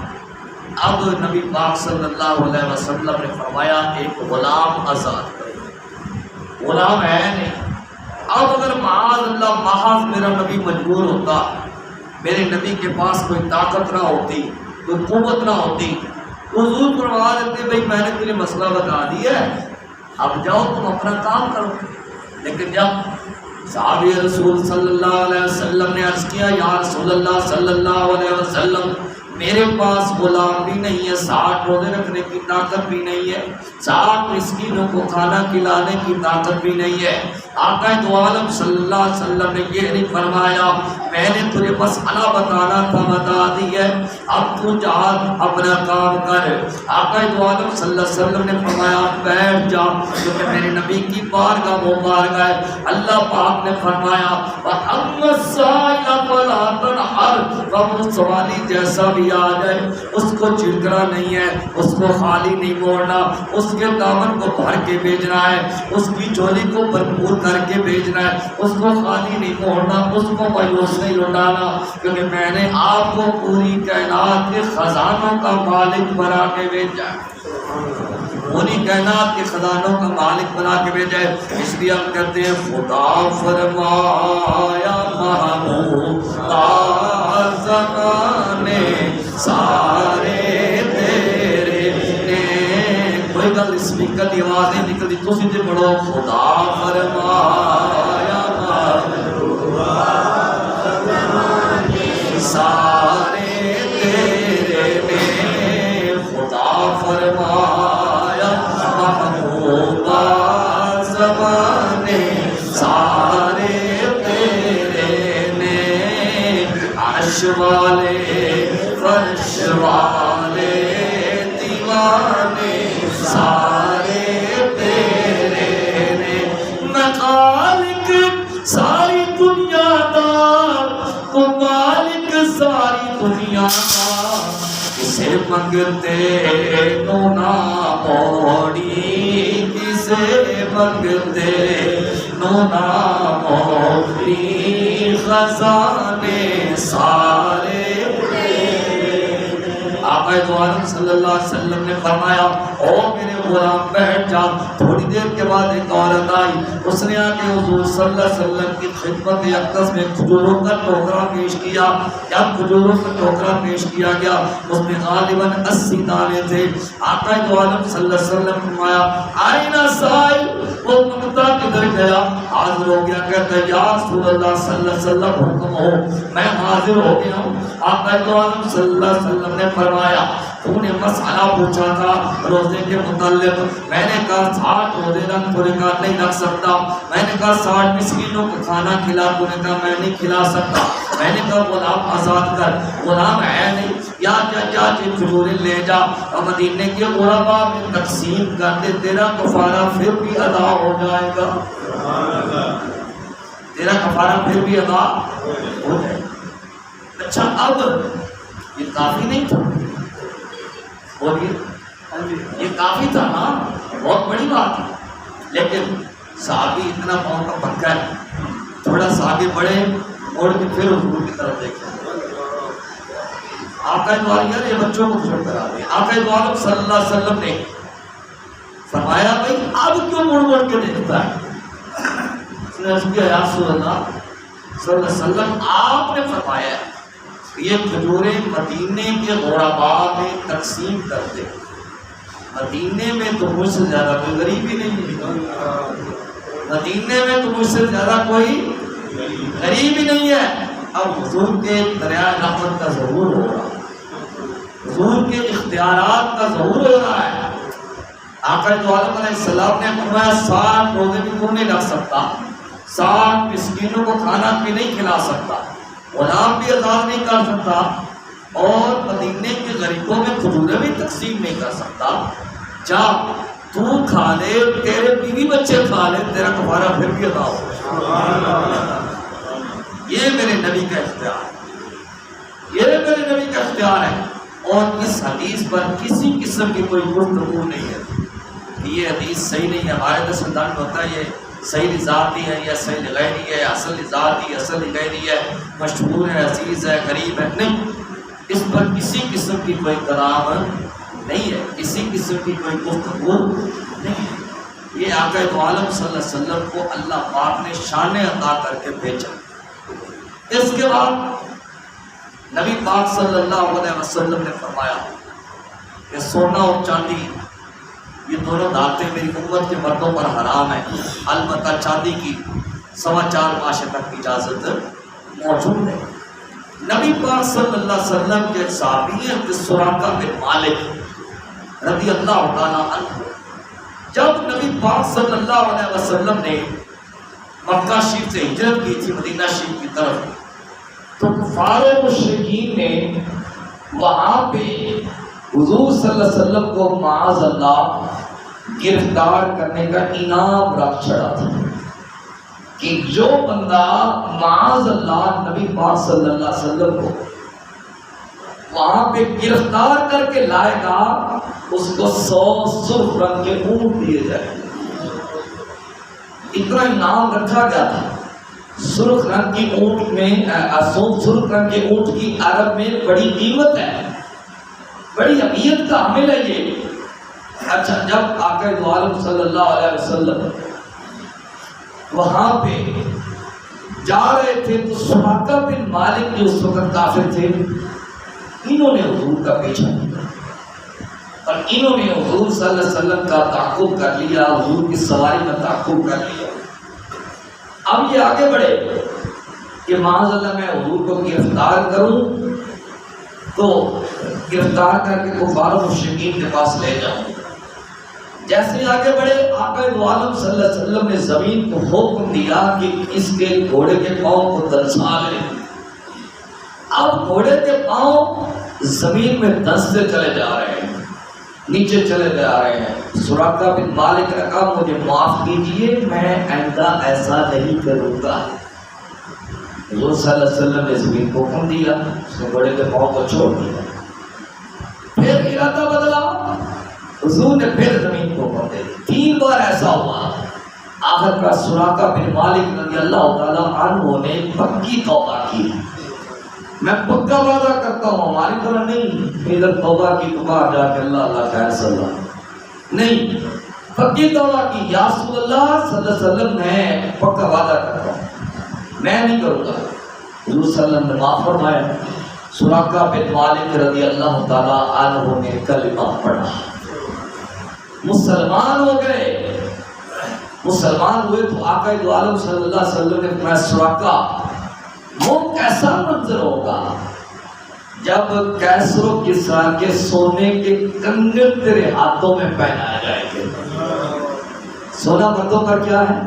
اب نبی پاک صلی اللہ علیہ وسلم نے فرمایا ایک غلام آزاد کرو. غلام ہے نہیں. اب اگر معاذ اللہ محض میرا نبی مجبور ہوتا, میرے نبی کے پاس کوئی طاقت نہ ہوتی, کوئی قوت نہ ہوتی, تو حضور فرما دیتے بھائی میں نے تمہیں مسئلہ بتا دیا ہے, اب جاؤ تم اپنا کام کرو. لیکن جب صحابی رسول صلی اللہ علیہ وسلم نے عرض کیا یا رسول اللہ صلی اللہ علیہ وسلم میرے پاس غلام بھی نہیں ہے, 60 روزے رکھنے کی طاقت بھی نہیں ہے, 60 مسکینوں کو کھانا کھلانے کی طاقت بھی نہیں ہے. آقا دو عالم صلی اللہ علیہ وسلم نے یہ نہیں فرمایا میں نے تجھے مسئلہ بتانا تھا بتا دی ہے, اب تو جا اپنا کام کر. آقا دو عالم صلی اللہ علیہ وسلم نے فرمایا بیٹھ جا, کیونکہ میرے نبی کی بارگاہ وہ بارگاہ ہے. اللہ پاک نے فرمایا وَأَمَّا السَّائِلَ فَلَا تَنْهَرْ, وہ سوالی جیسا بھی آ جائے اس کو چڑکنا نہیں ہے, اس کو خالی نہیں موڑنا, اس کے دامن کو بھر کے بھیجنا ہے, اس کی چولی کو بھرپور کر کے بھیجنا ہے, اس کو خالی نہیں موڑنا, اس کو مایوس نہیں لوٹانا, کیونکہ میں نے آپ کو پوری کائنات کے خزانوں کا مالک بنا کے بھیجا ہے. پوری کائنات کے خزانوں کا مالک بنا کے بھیجا ہے. اس لیے ہم کہتے ہیں خدا فرمایا محمود زمانے سارے تیرے نے. کوئی گل اسپیکر کی آواز نہیں نکلتی, تو سیدھے پڑھو خدا فرمایا محمود سارے تیرے نے, خدا فرمایا محمود زمانے سارے تیرے نے, عرش والے فرش والے دیوانے سارے تیرے نے. میں خالق ساری دنیا دا, تو مالک ساری دنیا کا کسے منگتے نو نہ موڑی کسے منگتے نو نہ موڑی خزانے سارے آقا دو عالم صلی اللہ علیہ وسلم نے فرمایا او میرے غلام بیٹھ جا. تھوڑی دیر کے بعد ایک عورت آئی, اس نے آ کے حضور صلی اللہ علیہ وسلم کی خدمت اقدس میں کھجوروں کا ٹوکرا پیش کیا. جب کھجوروں کا ٹوکرا پیش کیا گیا اس میں غالباً 80 دانے تھے. آقا دو عالم صلی اللہ علیہ وسلم نے فرمایا آئینہ سائل, وہ منگتا کدھر گیا؟ حاضر ہو گیا. کہتا ہے یا رسول اللہ صلی اللہ علیہ وسلم حکم ہو, میں حاضر ہو گیا ہوں. آقا دو عالم صلی اللہ علیہ وسلم نے فرمایا تو نے مسئلہ پوچھا تھا روزے کے متعلق. میں نے کہا 60 روزے رکھ. تو نے کہا نہیں رکھ سکتا. میں نے کہا 60 مسکینوں کو کھانا کھلا. تو نے کہا میں نہیں کھلا سکتا. میں نے کہا غلام آزاد کر. غلام ہے نہیں, یا چاچے کھجوریں لے جا اور مدینے کے غرباء میں تقسیم کر دے, تیرا کفارہ پھر بھی ادا ہو جائے گا. تیرا کفارہ پھر بھی ادا ہو جائے گا. اچھا اب یہ کافی نہیں تھا, بولیے یہ کافی تھا نا, بہت بڑی بات ہے. لیکن صحابی اتنا پاؤں کا پکا ہے, تھوڑا سا آگے بڑھے اور پھر حضور کی طرف دیکھیں. آقا دو عالم یہ بچوں کو چھوڑ کر آ گئے. آقا دو عالم صلی اللہ علیہ وسلم نے فرمایا بھائی اب کیوں مڑ مڑ کے دیکھتا ہے؟ اس نے عرض کیا یا رسول اللہ صلی اللہ علیہ وسلم آپ نے فرمایا یہ کھجوریں مدینے کے غرباء میں تقسیم کر دے. مدینے میں تو مجھ سے زیادہ کوئی غریب ہی نہیں ہے. مدینے میں تو مجھ سے زیادہ کوئی غریب ہی نہیں ہے. اب حضور کے دریائے رحمت کا ظہور ہو رہا ہے, حضور کے اختیارات کا ظہور ہو رہا ہے. آقا دو عالم علیہ السلام نے فرمایا 60 روزے بھی تو نہیں رکھ سکتا, 60 مسکینوں کو کھانا بھی نہیں کھلا سکتا, غلام بھی آزاد نہیں کر سکتا, اور مدینے کے غریبوں میں کھجوریں بھی تقسیم نہیں کر سکتا. جا تو کھا لے, تیرے بیوی بچے کھا لے, تیرا کفارہ پھر بھی ادا ہو. یہ میرے نبی کا اختیار ہے, یہ میرے نبی کا اختیار ہے. اور اس حدیث پر کسی قسم کی کوئی گفتگو نہیں ہے. یہ حدیث صحیح نہیں ہے. ہمارے دس دن ہوتا ہے یہ صحیح ذاتی ہے یا صحیح غیری ہے, اصل ذاتی اصل غیری ہے, مشہور ہے, عزیز ہے, غریب ہے. نہیں, اس پر کسی قسم کی کوئی کلام نہیں ہے, کسی قسم کی کوئی گفتگو نہیں ہے. یہ آقا دو عالم صلی اللہ علیہ وسلم کو اللہ پاک نے شان عطا کر کے بھیجا. اس کے بعد نبی پاک صلی اللہ علیہ وسلم نے فرمایا کہ سونا اور چاندی یہ دونوں دھاتیں میری امت کے مردوں پر حرام ہیں, البتہ چاندی کی 4.25 ماشے تک کی اجازت موجود ہے. نبی پاک صلی اللہ علیہ وسلم کے صحابی ہیں سراقہ بن مالک رضی اللہ تعالیٰ عنہ, جب نبی پاک صلی اللہ علیہ وسلم نے مکہ شریف سے ہجرت کی تھی مدینہ شریف کی طرف, تو کفار و مشرکین نے وہاں پہ حضور صلی اللہ علیہ وسلم کو معاذ اللہ گرفتار کرنے کا انعام رکھ چڑھا تھا کہ جو بندہ معاذ اللہ نبی پاک صلی اللہ علیہ وسلم کو وہاں پہ گرفتار کر کے لائے گا اس کو 100 سرخ رنگ کے اونٹ دیے جائیں گے. اتنا انعام رکھا گیا تھا. سرخ رنگ کی اونٹ میں سرخ رنگ کے اونٹ کی عرب میں بڑی قیمت ہے, بڑی اہمیت کا حامل ہے یہ. اچھا, جب آقا دو عالم صلی اللہ علیہ وسلم وہاں پہ جا رہے تھے تو سراقہ بن مالک جو اس وقت کافر تھے, انہوں نے حضور کا پیچھا کیا اور انہوں نے حضور صلی اللہ علیہ وسلم کا تعاقب کر لیا, حضور کی سواری کا تعاقب کر لیا. اب یہ آگے بڑھے کہ معاذ اللہ میں حضور کو گرفتار کروں تو گرفتار کر کے کفار و مشرکین کے پاس لے جاؤں. جیسے آگے بڑھے آقا دو عالم صلی اللہ علیہ وسلم نے زمین کو حکم دیا کہ اس کے گھوڑے کے پاؤں کو دنسا لیں. اب گھوڑے کے پاؤں زمین میں دنستے چلے جا رہے ہیں, نیچے چلے جا رہے ہیں. سراقہ بن مالک نے کہا مجھے معاف کیجئے, میں آئندہ ایسا نہیں کروں گا. حضور صلی اللہ علیہ وسلم نے زمین کو حکم دیا، اس نے گھوڑے کے پاؤں کو چھوڑ دیا، پھر ارادہ بدلا، حضور نے پھر زمین کو حکم دے دیا، 3 بار ایسا ہوا۔ آخر کا سراقہ بن مالک رضی اللہ تعالیٰ عنہ نے پکی توبہ کی، میں پکا وعدہ کرتا ہوں، ہماری طرح نہیں ادھر توبہ کی تو باہر جا کے اللہ اللہ خیر صلی اللہ نہیں، پکی توبہ کی، یا رسول اللہ صلی اللہ علیہ وسلم میں پکا وعدہ کرتا ہوں میں نہیں کروں گا۔ حضور صلی اللہ علیہ وسلم نے معاف فرمایا۔ سراقہ بن مالک رضی اللہ تعالیٰ عنہ نے کلمہ پڑھا، مسلمان ہو گئے۔ مسلمان ہوئے تو آقا دو عالم صلی اللہ علیہ وسلم نے فرمایا سراقہ وہ کیسا منظر ہوگا جب کیسر و کسریٰ کے سونے کے کنگن تیرے ہاتھوں میں پہنائے جائیں گے۔ سونا مردوں کا کیا ہے؟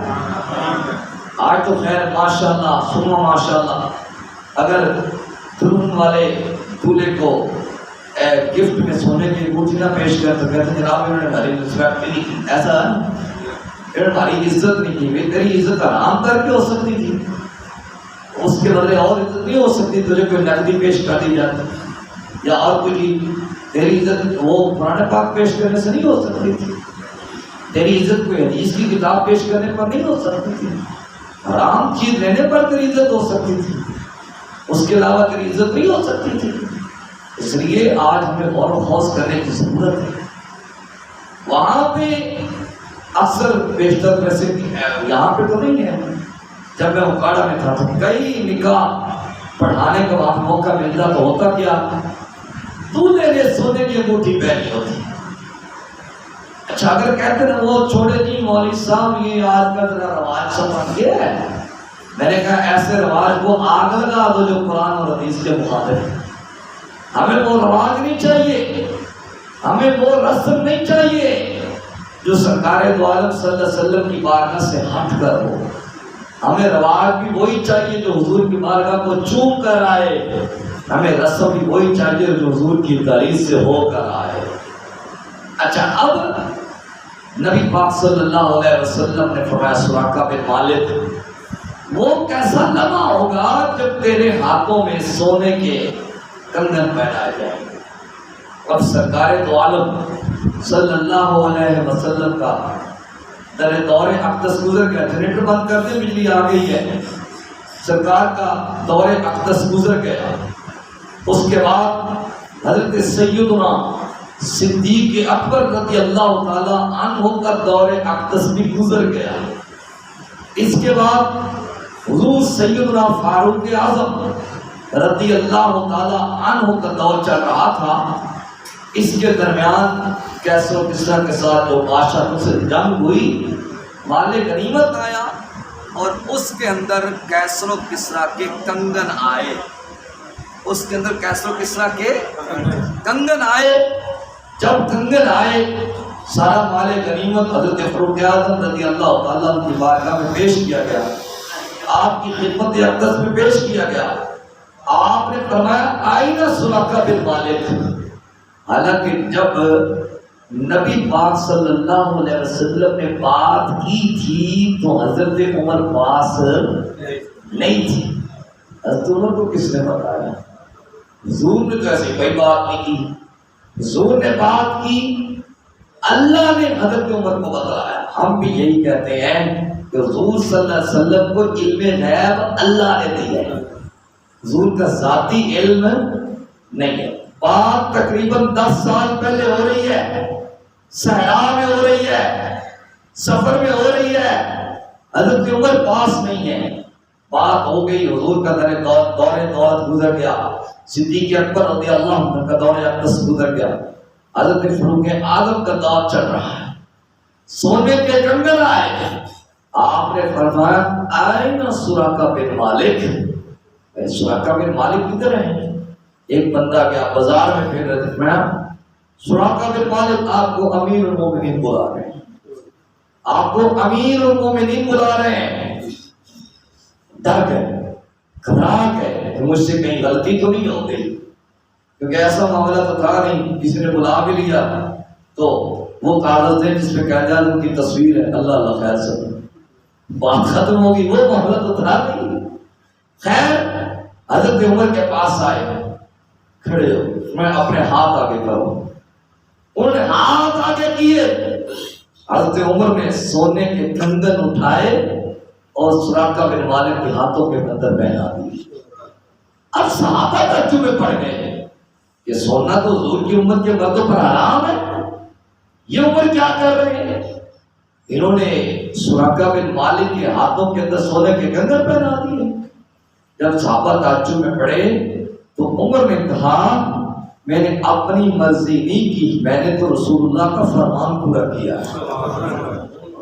آج تو خیر ماشاءاللہ سنو ماشاءاللہ، اگر دلہن والے دولہے کو گفٹ میں سونے کی انگوٹھی نہ پیش کر تو کہتے ہیں جناب انہوں نے ہماری رسپیکٹ نہیں کی، ایسا ہے ہماری عزت نہیں کی، تیری عزت آرام کر کے ہو سکتی تھی، اس کے بدلے اور عزت نہیں ہو سکتی، تجھے کوئی نقدی پیش کر دی جاتی یا اور کوئی چیز، تیری عزت وہ قرآن پاک پیش کرنے سے نہیں ہو سکتی تھی، تیری عزت کوئی حدیث کی کتاب پیش کرنے پر نہیں ہو سکتی تھی، حرام چیز لینے پر تیری عزت ہو سکتی تھی، اس کے علاوہ تیری عزت نہیں ہو سکتی تھی۔ اس لیے آج ہمیں غور و خوض کرنے کی ضرورت ہے۔ وہاں پہ اکثر بیشتر ویسے یہاں پہ تو نہیں ہے، جب میں اکاڑا میں تھا تو کئی نکاح پڑھانے کا وہاں موقع ملتا تو ہوتا کیا، دولہے نے سونے کی انگوٹھی پہنی ہوتی۔ اچھا اگر کہتے نا وہ چھوڑے جی مولوی صاحب یہ آج کا ذرا رواج سب بن گیا ہے، میں نے کہا ایسے رواج کو آگ لگا دو جو قرآن اور حدیث کے مخالف ہے۔ ہمیں وہ رواج نہیں چاہیے، ہمیں وہ رسم نہیں چاہیے جو سرکار دو عالم صلی اللہ علیہ وسلم کی بارگاہ سے ہٹ کر ہو۔ ہمیں رواج بھی وہی چاہیے جو حضور کی بارگاہ کو چوم کر آئے، ہمیں رسم بھی وہی چاہیے جو حضور کی تعریف سے ہو کر آئے۔ اچھا اب نبی پاک صلی اللہ علیہ وسلم نے فرمایا سراقہ بن مالک وہ کیسا لمحہ ہوگا جب تیرے ہاتھوں میں سونے کے کنگن پہنائے جائیں گے۔ اب سرکار دو عالم صلی اللہ علیہ وسلم کا در دور اقدس گزر گیا، جنریٹر بند کر دیں بجلی آ گئی ہے، سرکار کا دور اقدس گزر گیا۔ اس کے بعد حضرت سیدنا صدیق اکبر رضی اللہ تعالی عنہ کا دور اقدس بھی گزر گیا۔ اس کے بعد حضور سیدنا فاروق اعظم رضی اللہ تعالی عنہ کا دور چل رہا تھا۔ اس کے درمیان کیسر و کسریٰ کے ساتھ جو بادشاہ سے جنگ ہوئی، مال غنیمت آیا اور اس کے اندر کیسر و کسریٰ کے کنگن آئے، اس کے اندر کیسر و کسریٰ کے کنگن آئے۔ جب کنگن آئے سارا مال غنیمت حضرت فاروق اعظم رضی اللہ تعالیٰ عنہ کی بارگاہ میں پیش کیا گیا، آپ کی خدمت اقدس میں پیش کیا گیا۔ آپ نے فرمایا آئینہ سراقہ بن مالک، حالانکہ جب نبی پاک صلی اللہ علیہ وسلم نے بات کی تھی تو حضرت عمر پاس نہیں تھی۔ حضرت عمر کو کس نے بتایا؟ حضور نے تو ایسی کوئی بات نہیں کی، حضور نے بات کی، اللہ نے حضرت عمر کو بتایا۔ ہم بھی یہی کہتے ہیں کہ حضور صلی اللہ علیہ وسلم کو علم غیب اللہ نے دیا ہے، حضور کا ذاتی علم نہیں ہے۔ بات تقریباً 10 سال پہلے ہو رہی ہے، صحرا میں ہو رہی ہے، سفر میں ہو رہی ہے، حضرت عمر پاس نہیں ہے، بات ہو گئی، حضور کا دور گزر گیا، صدیق اکبر رضی اللہ عنہ کا دور اقدس گزر گیا، حضرت فاروق اعظم کا دور چل رہا ہے، سونے کے کنگن آئے۔ آپ نے فرمایا آئینہ سراقہ بن مالک، سراقہ بن مالک کدھر ہے؟ ایک بندہ گیا بازار میں پھر رہے تھے، میں سراقہ بن مالک آپ کو امیر المومنین بلا رہے ہیں، آپ کو امیر المومنین بلا رہے ہیں۔ ڈر گئے، گھبرا گئے کہ مجھ سے کہیں غلطی تو نہیں ہو گئی، کیونکہ ایسا معاملہ تو تھا نہیں، کسی نے بلا بھی لیا تو وہ کاغذ ہے جس پہ قائد اعظم کی تصویر ہے، اللہ اللہ خیر سے بات ختم ہوگی، وہ معاملہ تو تھا نہیں۔ خیر حضرت عمر کے پاس آئے، کھڑے ہو، میں اپنے ہاتھ آگے کروں۔ انہوں نے ہاتھ آگے کیے، حضرت عمر نے سونے کے کنگن اٹھائے اور سراقہ بن مالک کے ہاتھوں کے اندر پہنا دی۔ اب صحابہ تعجب میں پڑ گئے، یہ سونا تو حضور کی امت کے مردوں پر حرام ہے، یہ عمر کیا کر رہے ہیں؟ انہوں نے سراقہ بن مالک کے ہاتھوں کے اندر سونے کے کنگن پہنا دیے۔ جب صحابہ تعجب میں پڑے تو عمر نے کہا میں نے اپنی مرضی نہیں کی، میں نے تو رسول اللہ کا فرمان پورا کیا ہے۔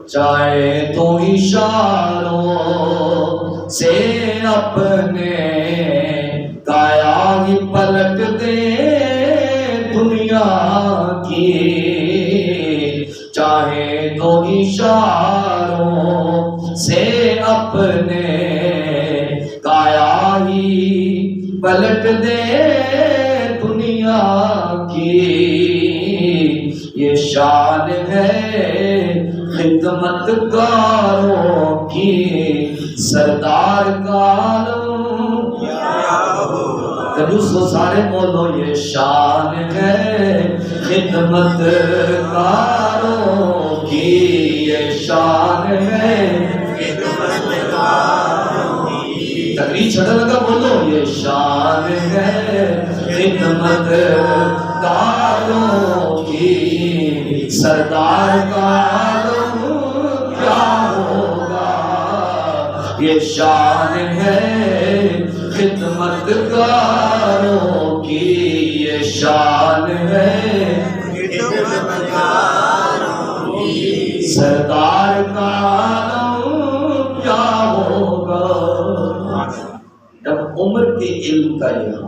چاہے تو اشاروں سے اپنے کایا ہی پلٹ دے دنیا کی، چاہے تو اشاروں سے اپنے کایا ہی پلٹ دے دنیا کی، یہ شان ہے خدمت گاروں کی سردار کا عالم، کنجوس کو سارے بولو، یہ شان ہے خدمت گاروں کی، یہ شان ہے خدمت گاروں کی، تقریر چھڑا لگا بولو، یہ شان ہے خدمت گاروں کی سردار کا عالم کیا ہوگا، یہ شان ہے خدمت گاروں کی، یہ شان ہے خدمت گاروں کی سردار کا عالم کیا ہوگا۔ جب عمر کے علم کا یہ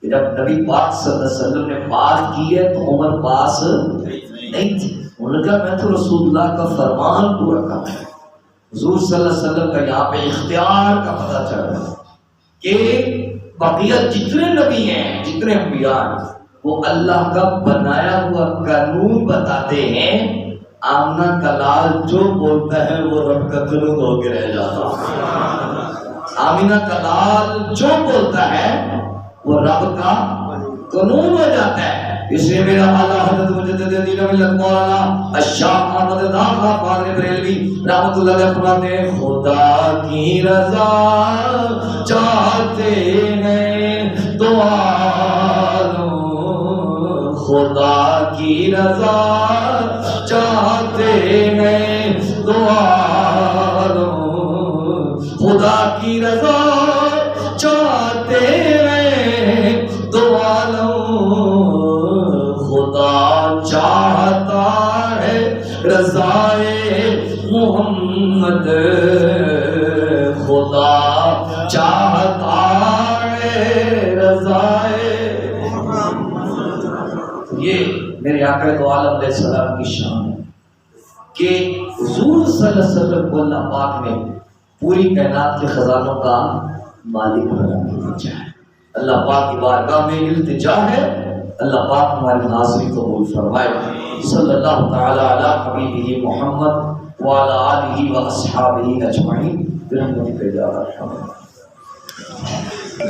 جب نبی پاک صلی اللہ علیہ وسلم نے بات کی ہے تو عمر پاس نہیں تھی، انہوں نے کہا میں تو رسول اللہ کا فرمان پورا کرتا ہوں۔ حضور صلی اللہ علیہ وسلم کا یہاں پہ اختیار کا پتہ چل رہا ہے کہ بقیہ جتنے نبی ہیں، جتنے انبیاء ہیں، وہ اللہ کا بنایا ہوا قانون بتاتے ہیں، آمنہ کا لال جو بولتا ہے وہ رب کا قانون ہو کے رہ جاتا ہے، آمینہ کا لال جو بولتا ہے وہ رب کا قانون ہو جاتا ہے۔ اس لیے میرا اعلیٰ حضرت مجدد دین ملت مولانا الشاہ احمد داخلہ فاضل بریلوی رحمۃ اللہ علیہ فرماتے ہیں خدا کی رضا چاہتے ہیں تو عالم، خدا کی رضا چاہتے ہیں تو عالم، خدا کی رضا چاہتے ہیں تو عالم، خدا چاہتا ہے رضائے محمد، خدا چاہتا ہے رضائے محمد۔ یہ میرے آقا دو عالم علیہ السلام کی شان ہے کہ حضور صلی اللہ علیہ وسلم کو اللہ پاک نے پوری کائنات کے خزانوں کا مالک بنا دیا ہے۔ اللہ پاک کی بارگاہ میں التجا ہے، اللہ پاک ہماری حاضری قبول فرمائے۔ صلی اللہ تعالی علی حبیبہ محمد وعلی آلہ و اصحابہ اجمعین برحمتک یا ارحم الراحمین۔